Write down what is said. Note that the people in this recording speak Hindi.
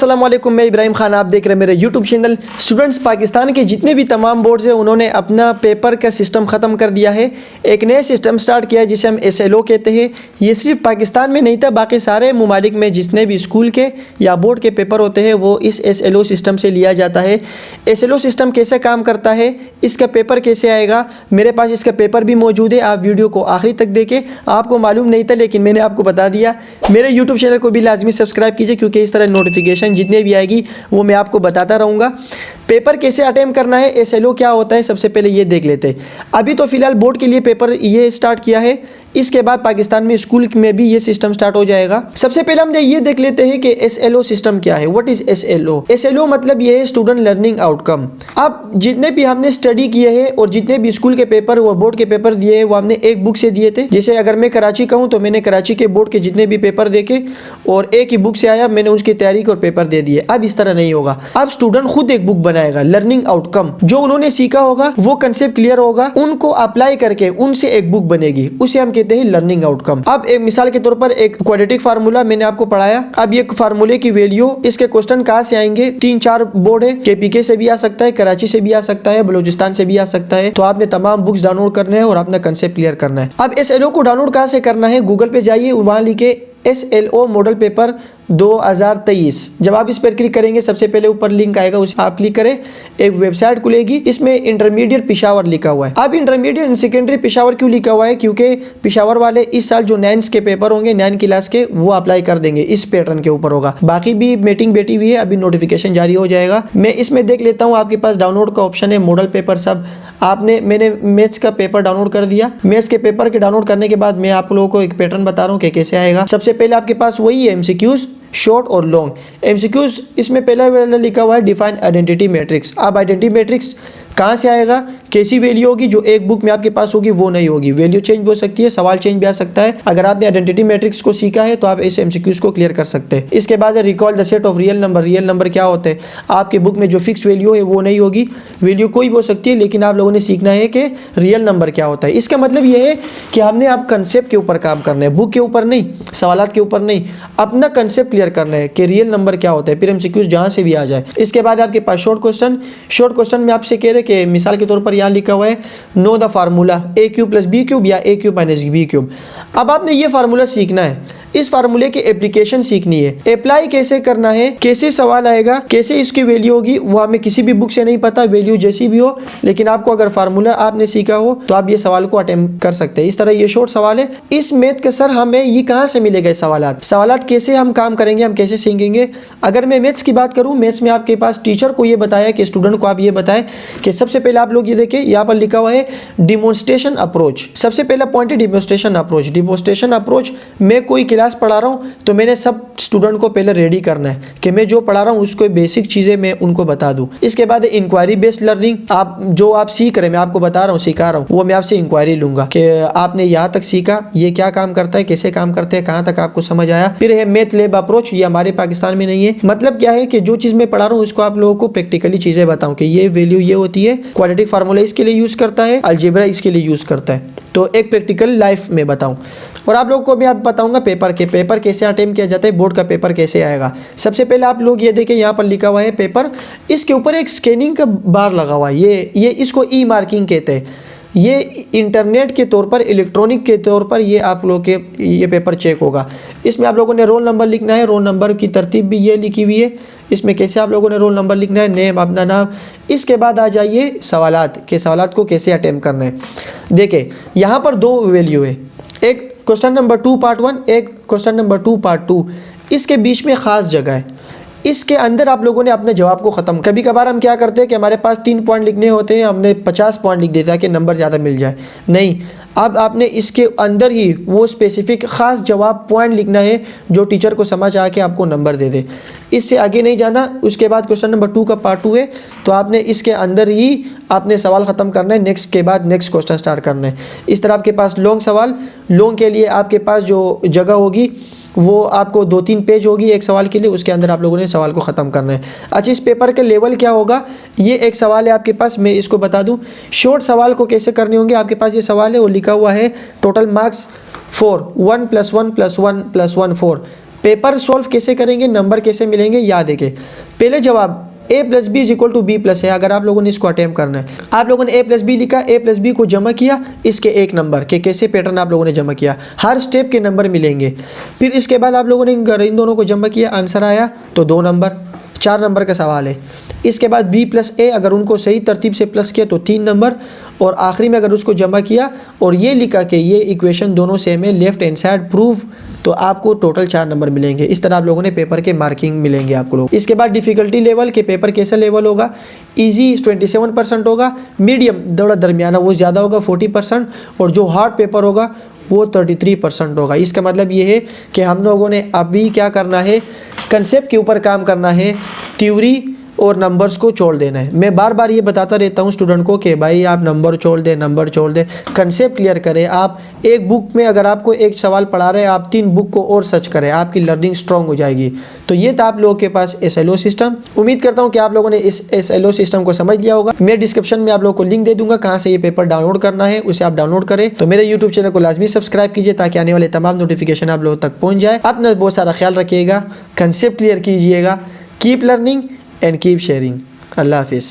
अस्सलाम वालेकुम, मैं इब्राहिम खान, आप देख रहे हैं मेरे यूट्यूब चैनल। स्टूडेंट्स, पाकिस्तान के जितने भी तमाम बोर्ड्स हैं उन्होंने अपना पेपर का सिस्टम ख़त्म कर दिया है। एक नया सिस्टम स्टार्ट किया है जिसे हम SLO कहते हैं। ये सिर्फ पाकिस्तान में नहीं था, बाकी सारे ममालिक में जितने भी स्कूल के या बोर्ड के पेपर होते हैं वो इस SLO सिस्टम से लिया जाता है। SLO सिस्टम कैसे काम करता है, इसका पेपर कैसे आएगा, मेरे पास इसका पेपर भी मौजूद है। आप वीडियो को आखिरी तक देखें। आपको मालूम नहीं था लेकिन मैंने आपको बता दिया। मेरे यूट्यूब चैनल को भी लाजमी सब्सक्राइब कीजिए क्योंकि इस तरह नोटिफिकेशन जितने भी आएगी वो मैं आपको बताता रहूँगा। पेपर कैसे अटेम्प्ट करना है, SLO क्या होता है, सबसे पहले ये देख लेते हैं। अभी तो फ़िलहाल बोर्ड के लिए पेपर ये स्टार्ट किया है, इसके बाद पाकिस्तान में स्कूल में भी ये सिस्टम स्टार्ट हो जाएगा। सबसे पहले हम ये देख लेते हैं कि SLO सिस्टम क्या है। What is SLO? SLO मतलब ये है स्टूडेंट लर्निंग आउटकम। अब जितने भी हमने स्टडी किए हैं और जितने भी स्कूल के पेपर और बोर्ड के पेपर दिए हैं वो हमने एक बुक से दिए थे। जैसे अगर मैं कराची का हूँ तो मैंने कराची के बोर्ड के जितने भी पेपर देखे और एक ही बुक से आया, मैंने उसकी तैयारी और पेपर दे दिए। अब इस तरह नहीं होगा, अब स्टूडेंट खुद एक बुक बनाएगा। लर्निंग आउटकम जो उन्होंने सीखा होगा, वो कंसेप्ट क्लियर होगा, उनको अप्लाई करके उनसे एक बुक बनेगी, उसे हम कहते हैं लर्निंग आउटकम। अब एक मिसाल के तौर पर एक क्वाड्रेटिक फार्मूला मैंने आपको पढ़ाया। अब ये फार्मूले की वैल्यू, इसके क्वेश्चन कहाँ से आएंगे? 3-4 बोर्ड है, KPK से भी आ सकता है, कराची से भी आ सकता है, बलूचिस्तान से भी आ सकता है। तो आपने तमाम बुक्स डाउनलोड करने हैं और अपना कंसेप्ट क्लियर करना है। अब SLO को डाउनलोड कहाँ से करना है? गूगल पे जाइए, वहां लिखे SLO मॉडल पेपर 2023। जब आप इस पर क्लिक करेंगे सबसे पहले ऊपर लिंक आएगा, उसे आप क्लिक करें, एक वेबसाइट खुलेगी, इसमें इंटरमीडिएट पिशावर लिखा हुआ है। अब इंटरमीडिएट एंड सेकेंडरी पिशावर क्यों लिखा हुआ है? क्योंकि पिशावर वाले इस साल जो 9th के पेपर होंगे, 9 क्लास के, वो अप्लाई कर देंगे, इस पैटर्न के ऊपर होगा। बाकी भी मीटिंग बैठी हुई है, अभी नोटिफिकेशन जारी हो जाएगा। मैं इसमें देख लेता हूँ, आपके पास डाउनलोड का ऑप्शन है, मॉडल पेपर सब। मैंने मैथ्स का पेपर डाउनलोड कर दिया। मैथ्स के पेपर के डाउनलोड करने के बाद मैं आप लोगों को एक पैटर्न बता रहा हूँ कि कैसे आएगा। सबसे पहले आपके पास वही है MCQs, शॉर्ट और लॉन्ग। MCQs इसमें पहला लिखा हुआ है डिफाइन आइडेंटिटी मैट्रिक्स। अब आइडेंटिटी मैट्रिक्स कहाँ से आएगा? कैसी वैल्यू होगी? जो एक बुक में आपके पास होगी वो नहीं होगी, वैल्यू चेंज हो सकती है, सवाल चेंज भी आ सकता है। अगर आपने आइडेंटिटी मैट्रिक्स को सीखा है तो आप इस MCQs को क्लियर कर सकते हैं। इसके बाद recall the set of real number. Real number क्या होते हैं? आपकी बुक में जो फिक्स वैल्यू है वो नहीं होगी, वैल्यू कोई भी हो सकती है, लेकिन आप लोगों ने सीखना है कि रियल नंबर क्या होता है। इसका मतलब ये है कि हमने आप कंसेप्ट के ऊपर काम करना है, बुक के ऊपर नहीं, सवालात के ऊपर नहीं, अपना कंसेप्ट क्लियर करना है कि रियल नंबर क्या होता है, फिर MCQs जहाँ से भी आ जाए। इसके बाद आपके पास शॉर्ट क्वेश्चन। शॉर्ट क्वेश्चन में आपसे कह रहे कि मिसाल के तौर पर यहाँ लिखा हुआ है know the formula A³ + B³ या A³ - B³। अब आपने ये फार्मूला सीखना है, इस फार्मूले की एप्लीकेशन सीखनी है, अप्लाई कैसे करना है, कैसे सवाल आएगा, कैसे इसकी वैल्यू होगी, वो हमें किसी भी बुक से नहीं पता, वैल्यू जैसी भी हो, लेकिन आपको अगर फार्मूला आपने सीखा हो तो आप ये सवाल को अटेम्प्ट कर सकते हैं। इस तरह ये शॉर्ट सवाल है। इस मैथ का सर हमें ये कहाँ से मिलेगा? सवालात कैसे हम काम करेंगे, हम कैसे सीखेंगे? अगर मैं मैथ्स की बात करूँ, मैथ्स में आपके पास टीचर को ये बताया कि स्टूडेंट को आप ये बताएं कि सबसे पहले आप लोग ये देखें, यहाँ पर लिखा हुआ है डिमॉन्स्ट्रेशन अप्रोच। सबसे पहला पॉइंट है डिमॉन्स्ट्रेशन अप्रोच। डिमॉन्स्ट्रेशन अप्रोच में कोई क्लास पढ़ा रहा हूँ तो मैंने सब स्टूडेंट को पहले रेडी करना है कि मैं जो पढ़ा रहा हूँ उसको बेसिक चीज़ें मैं उनको बता दूँ। इसके बाद इंक्वायरी बेस्ड लर्निंग। आप जो आप सीख रहे हैं, मैं आपको बता रहा हूँ, सिखा रहा हूँ, वो मैं आपसे इंक्वायरी लूंगा कि आपने यहाँ तक सीखा, ये क्या काम करता है, कैसे काम करते हैं, कहाँ तक आपको समझ आया। फिर है मैथ लैब अप्रोच, ये हमारे पाकिस्तान में नहीं है। मतलब क्या है कि जो चीज़ मैं पढ़ा रहा हूँ उसको आप लोगों को प्रैक्टिकली चीज़ें बताऊँ कि ये वैल्यू ये होती है, क्वाड्रेटिक फार्मूला इसके लिए यूज़ करता है, अलजेब्रा इसके लिए यूज़ करता है, तो एक प्रैक्टिकल लाइफ में बताऊँ। और आप लोगों को मैं बताऊंगा पेपर कैसे अटेम्प्ट किया जाता है, बोर्ड का पेपर कैसे आएगा। सबसे पहले आप लोग ये देखें, यहाँ पर लिखा हुआ है पेपर, इसके ऊपर एक स्कैनिंग का बार लगा हुआ है, ये इसको ई मार्किंग कहते हैं। ये इंटरनेट के तौर पर, इलेक्ट्रॉनिक के तौर पर ये आप लोग के ये पेपर चेक होगा। इसमें आप लोगों ने रोल नंबर लिखना है, रोल नंबर की तरतीब भी ये लिखी हुई है। इसमें कैसे आप लोगों ने रोल नंबर लिखना है, नेम, अपना नाम। इसके बाद आ जाइए सवालात के, सवालात को कैसे अटेम्प्ट करना है। देखिए यहाँ पर 2 वैल्यू है, एक क्वेश्चन नंबर 2 पार्ट 1, एक क्वेश्चन नंबर 2 पार्ट 2। इसके बीच में ख़ास जगह है, इसके अंदर आप लोगों ने अपने जवाब को ख़त्म। कभी कभार हम क्या करते हैं कि हमारे पास 3 पॉइंट लिखने होते हैं, हमने 50 पॉइंट लिख दिया ताकि नंबर ज़्यादा मिल जाए। नहीं, अब आपने इसके अंदर ही वो स्पेसिफिक ख़ास जवाब पॉइंट लिखना है जो टीचर को समझ आके आपको नंबर दे दे। इससे आगे नहीं जाना। उसके बाद क्वेश्चन नंबर 2 का पार्ट 2 है, तो आपने इसके अंदर ही आपने सवाल ख़त्म करना है, नेक्स्ट के बाद नेक्स्ट क्वेश्चन स्टार्ट करना है। इस तरह आपके पास लॉन्ग सवाल, लॉन्ग के लिए आपके पास जो जगह होगी वो आपको 2-3 पेज होगी एक सवाल के लिए, उसके अंदर आप लोगों ने सवाल को ख़त्म करना है। अच्छा, इस पेपर के लेवल क्या होगा? ये एक सवाल है आपके पास, मैं इसको बता दूं। शॉर्ट सवाल को कैसे करने होंगे, आपके पास ये सवाल है, वो लिखा हुआ है टोटल मार्क्स 4, 1 + 1 + 1 + 1 4। पेपर सॉल्व कैसे करेंगे, नंबर कैसे मिलेंगे, याद है कि पहले जवाब a plus B is equal to B plus है। अगर आप लोगों ने इसको अटेम्प्ट करना है, आप लोगों ने a प्लस बी लिखा, a प्लस बी को जमा किया, इसके एक नंबर के कैसे पैटर्न आप लोगों ने जमा किया, हर स्टेप के नंबर मिलेंगे। फिर इसके बाद आप लोगों ने इन दोनों को जमा किया, आंसर आया तो 2 नंबर, 4 नंबर का सवाल है। इसके बाद b प्लस ए अगर उनको सही तरतीब से प्लस किया तो 3 नंबर, और आखिरी में अगर उसको जमा किया और ये लिखा कि ये इक्वेशन दोनों सेम है, लेफ्ट हैंड साइड प्रूव, तो आपको टोटल 4 नंबर मिलेंगे। इस तरह आप लोगों ने पेपर के मार्किंग मिलेंगे आपको लोग। इसके बाद डिफ़िकल्टी लेवल के पेपर कैसा लेवल होगा, इजी 27% होगा, मीडियम थोड़ा दरमियाना वो ज़्यादा होगा 40%, और जो हार्ड पेपर होगा वो 33% होगा। इसका मतलब ये है कि हम लोगों ने अभी क्या करना है, कंसेप्ट के ऊपर काम करना है, थ्योरी और नंबर्स को छोड़ देना है। मैं बार बार ये बताता रहता हूँ स्टूडेंट को कि भाई आप नंबर छोड़ दें, नंबर छोड़ दें, कंसेप्ट क्लियर करें। आप एक बुक में अगर आपको एक सवाल पढ़ा रहे हैं, आप 3 बुक को और सर्च करें, आपकी लर्निंग स्ट्रॉन्ग हो जाएगी। तो ये था आप लोगों के पास SLO सिस्टम। उम्मीद करता हूँ कि आप लोगों ने इस SLO सिस्टम को समझ लिया होगा। मैं डिस्क्रिप्शन में आप लोगों को लिंक दे दूंगा कहाँ से ये पेपर डाउनलोड करना है, उसे आप डाउनलोड करें। तो मेरे यूट्यूब चैनल को लाजमी सब्सक्राइब कीजिए ताकि आने वाले तमाम नोटिफिकेशन आप लोगों तक पहुँच जाए। अपना बहुत सारा ख्याल रखिएगा, कंसेप्ट क्लियर कीजिएगा, keep learning and keep sharing. अल्लाह हाफिज़।